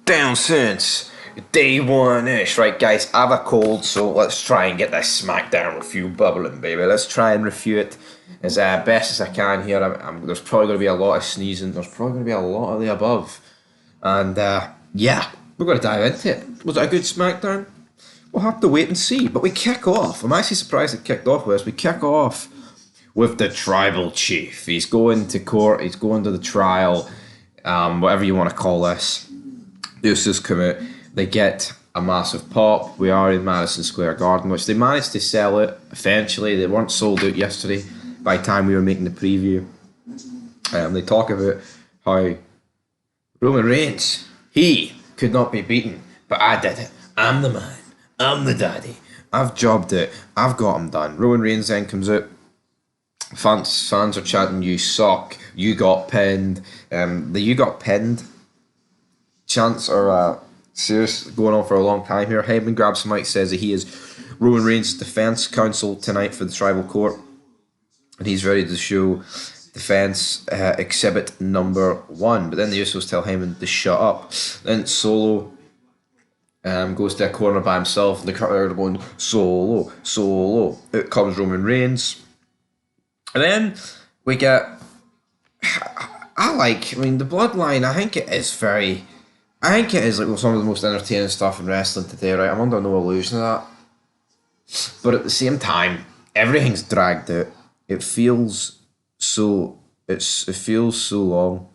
Down since day one-ish. Right, guys, I have a cold, so let's try and get this SmackDown review bubbling, baby. Let's try and review it as best as I can here. There's probably going to be a lot of sneezing. There's probably going to be a lot of the above. And, yeah, we're going to dive into it. Was it a good SmackDown? We'll have to wait and see. But we kick off. I'm actually surprised it kicked off with us. We kick off with the tribal chief. He's going to court. He's going to the trial. Whatever you want to call this. Usos come out. They get a massive pop. We are in Madison Square Garden, which they managed to sell it eventually. They weren't sold out yesterday by the time we were making the preview. They talk about how Roman Reigns, he could not be beaten, but I did it. I'm the man. I'm the daddy. I've jobbed it. I've got him done. Roman Reigns then comes out. Fans are chanting, "You suck. You got pinned." The "you got pinned" chants are serious, going on for a long time here. Heyman grabs the mic, says that he is Roman Reigns' defense counsel tonight for the tribal court, and he's ready to show defense exhibit number 1. But then the Usos tell Heyman to shut up. Then Solo goes to a corner by himself, and the crowd are going, "Solo, Solo." Out comes Roman Reigns. And then we get, I mean, the bloodline, I think it is like some of the most entertaining stuff in wrestling today, right? I'm under no illusion of that. But at the same time, everything's dragged out. It feels so long.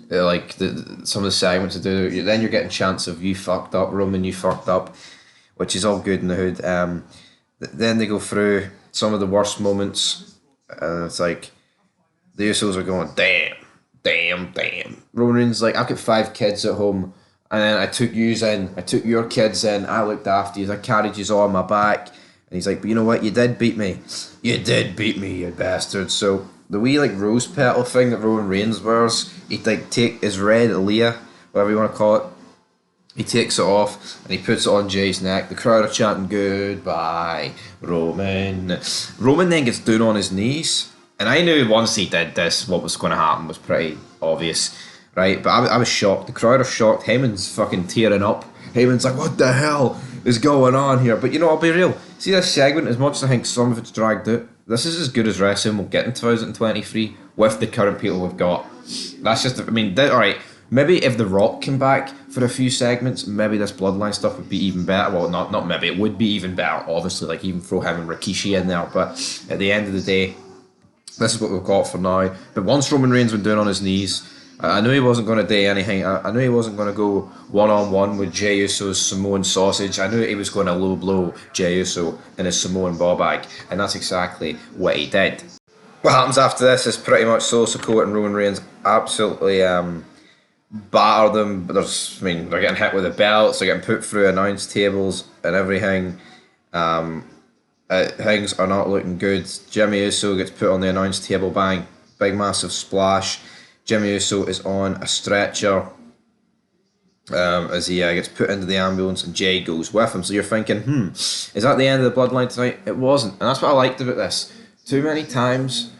Like some of the segments to do, then you're getting chants of "you fucked up, Roman, you fucked up," which is all good in the hood. Then they go through some of the worst moments, and it's like the Usos are going, damn. Roman Reigns is like, "I've got 5 kids at home, and then I took your kids in, I looked after you, I carried you all on my back." And he's like, "But you know what, you did beat me, you bastard." So the wee like rose petal thing that Roman Reigns wears, he'd like take his red Aaliyah, whatever you want to call it, he takes it off and he puts it on Jay's neck. The crowd are chanting, "Goodbye, Roman." Roman then gets down on his knees. And I knew once he did this, what was going to happen was pretty obvious, right? But I was shocked. The crowd are shocked. Heyman's fucking tearing up. Heyman's like, "What the hell is going on here?" But you know, I'll be real. See this segment, as much as I think some of it's dragged out, this is as good as wrestling we'll get in 2023 with the current people we've got. That's just, I mean, alright, maybe if The Rock came back for a few segments, maybe this bloodline stuff would be even better. Well, not maybe, it would be even better, obviously, like even throw him and Rikishi in there. But at the end of the day, this is what we've got for now. But once Roman Reigns went down on his knees, I knew he wasn't going to do anything. I knew he wasn't going to go one-on-one with Jey Uso's Samoan sausage. I knew he was going to low blow Jey Uso in his Samoan ball bag. And that's exactly what he did. What happens after this is pretty much Solo Sikoa and Roman Reigns absolutely batter them. But they're getting hit with the belts. They're getting put through announce tables and everything. Things are not looking good. Jimmy Uso gets put on the announce table, bang, big massive splash. Jimmy Uso is on a stretcher as he gets put into the ambulance, and Jay goes with him. So you're thinking, is that the end of the bloodline tonight? It wasn't, and that's what I liked about this. Too many times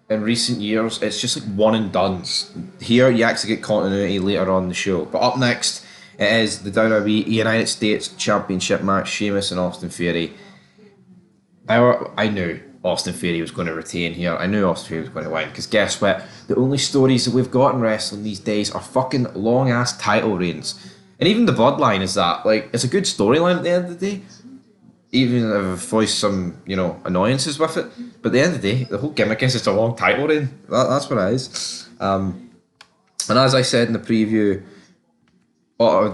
in recent years, it's just like one and dones. Here, you actually get continuity later on in the show. But up next, it is the WWE United States Championship match, Sheamus and Austin Theory. I knew Austin Theory was going to retain here. I knew Austin Theory was going to win, because guess what? The only stories that we've got in wrestling these days are fucking long-ass title reigns. And even the bloodline is that. Like, it's a good storyline at the end of the day, even if I've voiced some, annoyances with it. But at the end of the day, the whole gimmick is just a long title reign. That's what it is. And as I said in the preview,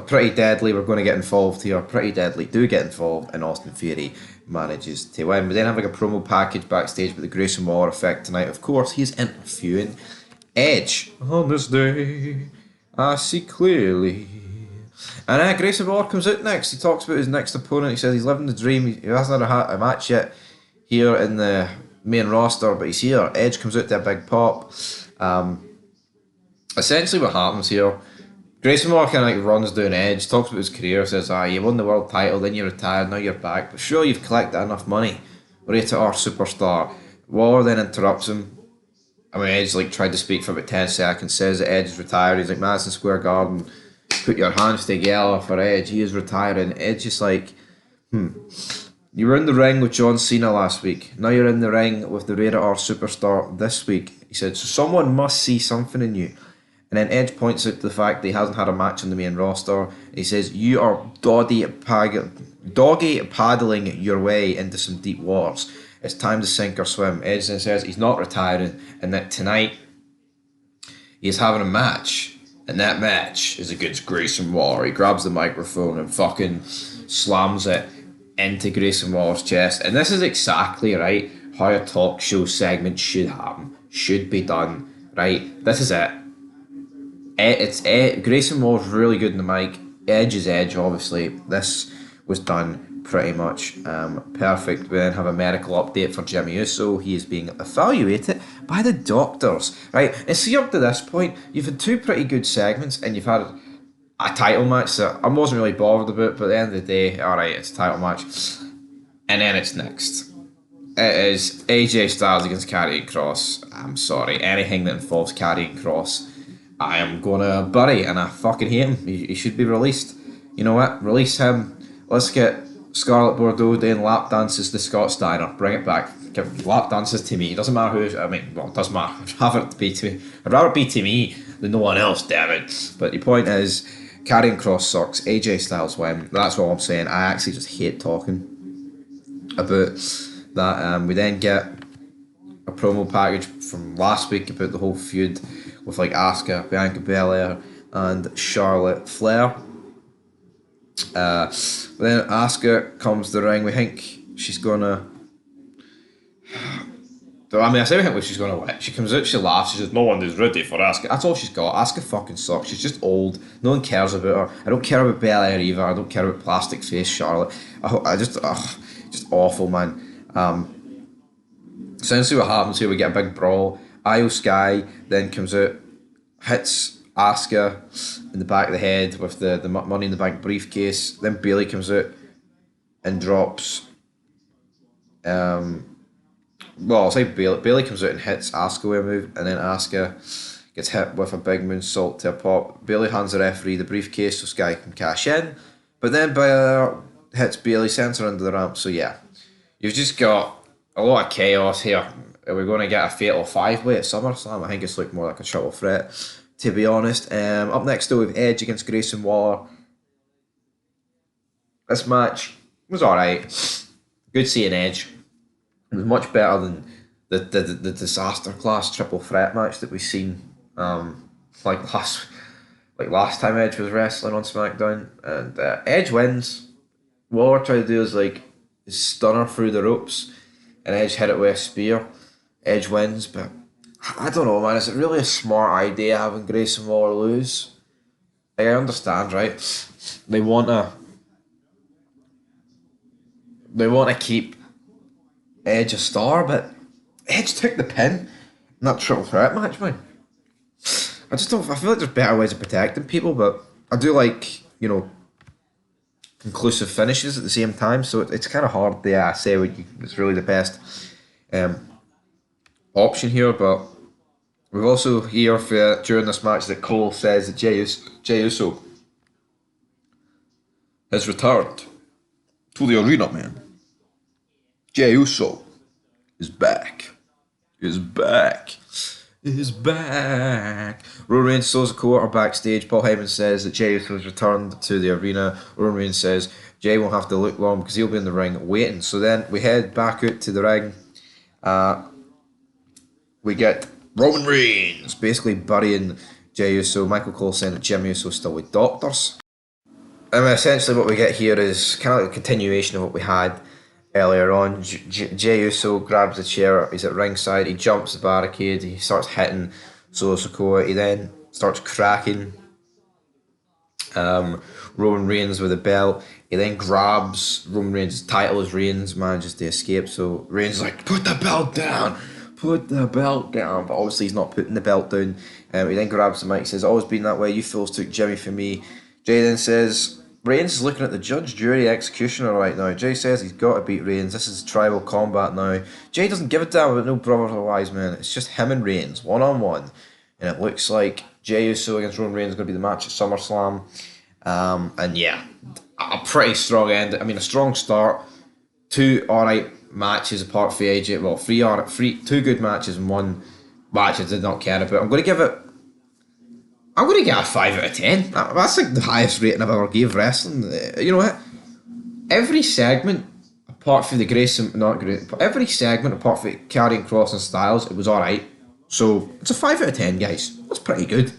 Pretty Deadly, we're going to get involved here. Pretty Deadly do get involved, and Austin Theory manages to win. We then have like a promo package backstage with the Grayson Waller effect tonight. Of course, he's interviewing Edge. On this day, I see clearly. And Grayson Waller comes out next. He talks about his next opponent. He says he's living the dream. He hasn't had a match yet here in the main roster, but he's here. Edge comes out to a big pop. Essentially what happens here, Grayson Waller kind of like runs down Edge, talks about his career, says, you won the world title, then you retired, now you're back, but sure, you've collected enough money. Rate it our superstar. Waller then interrupts him. I mean, Edge tried to speak for about 10 seconds, says that Edge is retired. He's like, Madison Square Garden, put your hands together for Edge. He is retiring. Edge is like, you were in the ring with John Cena last week. Now you're in the ring with the Rated R superstar this week. He said, so someone must see something in you. And then Edge points out to the fact that he hasn't had a match on the main roster. He says, you are doggy paddling your way into some deep waters. It's time to sink or swim. Edge then says he's not retiring and that tonight he's having a match. And that match is against Grayson Waller. He grabs the microphone and fucking slams it into Grayson Waller's chest. And this is exactly, right, how a talk show segment should happen. Should be done, right? This is it. It's Grayson Waller's really good in the mic. Edge is Edge, obviously. This was done pretty much perfect. We then have a medical update for Jimmy Uso. He is being evaluated by the doctors, right? And see, up to this point, you've had two pretty good segments, and you've had a title match that I wasn't really bothered about, but at the end of the day, alright, it's a title match. And then it's next. It is AJ Styles against Karrion Kross. I'm sorry, anything that involves Karrion Kross, I am gonna bury, and I fucking hate him. He should be released. You know what? Release him. Let's get Scarlett Bordeaux doing lap dances to Scott Steiner. Bring it back. Give lap dances to me. It doesn't matter who. I mean, well, it doesn't matter. I'd rather it be to me. I'd rather it be to me than no one else. Damn it. But the point is, Karrion Kross sucks. AJ Styles win. That's all I'm saying. I actually just hate talking about that. We then get a promo package from last week about the whole feud with like Asuka, Bianca Belair, and Charlotte Flair. Then Asuka comes to the ring. We think she's gonna. I mean, I say we think she's gonna win. She comes out, she laughs, she says, "No one is ready for Asuka." That's all she's got. Asuka fucking sucks. She's just old. No one cares about her. I don't care about Belair either. I don't care about plastic face Charlotte. Just awful, man. Essentially, what happens here? We get a big brawl. Io Sky then comes out, hits Asuka in the back of the head with the Money in the Bank briefcase. Then Bayley comes out and drops. I'll say Bayley comes out and hits Asuka with a move, and then Asuka gets hit with a big moonsault to a pop. Bayley hands the referee the briefcase so Sky can cash in, but then Bayley hits Bayley, sends her under the ramp. So yeah, you've just got a lot of chaos here. Are we going to get a fatal 5-way at SummerSlam? I think it's like more like a triple threat, to be honest. Up next though, we have Edge against Grayson Waller. This match was alright. Good seeing Edge. It was much better than the disaster class triple threat match that we've seen last time Edge was wrestling on SmackDown. And Edge wins. Waller tried to do is like stunner through the ropes, and Edge hit it with a spear. Edge wins, but I don't know, man. Is it really a smart idea having Grayson Waller lose? Like, I understand, right? They want to keep Edge a star, but Edge took the pin in that triple threat match, man. I feel like there's better ways of protecting people, but I do like, conclusive finishes at the same time, so it's kind of hard to say it's really the best option here, but we've also hear during this match that Cole says that Jey Uso has returned to the arena, man. Jey Uso is back. Is back. Roman Reigns, Sikoa are backstage. Paul Heyman says that Jey Uso has returned to the arena. Roman Reigns says Jey won't have to look long because he'll be in the ring waiting. So then we head back out to the ring. We get Roman Reigns basically burying Jey Uso. Michael Cole saying that Jimmy Uso is still with doctors. And essentially what we get here is kind of like a continuation of what we had earlier on. Jey Uso grabs the chair, he's at ringside, he jumps the barricade, he starts hitting Sikoa, he then starts cracking Roman Reigns with a belt, he then grabs Roman Reigns' title as Reigns, manages to escape, so Reigns is like, put the belt down, but obviously he's not putting the belt down. He then grabs the mic, says, always been that way, you fools took Jimmy from me. Jey then says, Reigns is looking at the judge, jury, executioner right now. Jey says he's got to beat Reigns. This is tribal combat now. Jey doesn't give a damn about no brother or wise man. It's just him and Reigns, one-on-one. And it looks like Jey Uso against Roman Reigns is going to be the match at SummerSlam. And yeah, a pretty strong end. I mean, a strong start. Two alright matches apart from AJ. Well, two good matches and one match I did not care about. I'm going to get a 5 out of 10. That's like the highest rating I've ever gave wrestling. You know what? Every segment, apart from the Grayson, not great, but every segment apart from Karrion Kross and Styles, it was alright. So it's a 5 out of 10, guys. That's pretty good.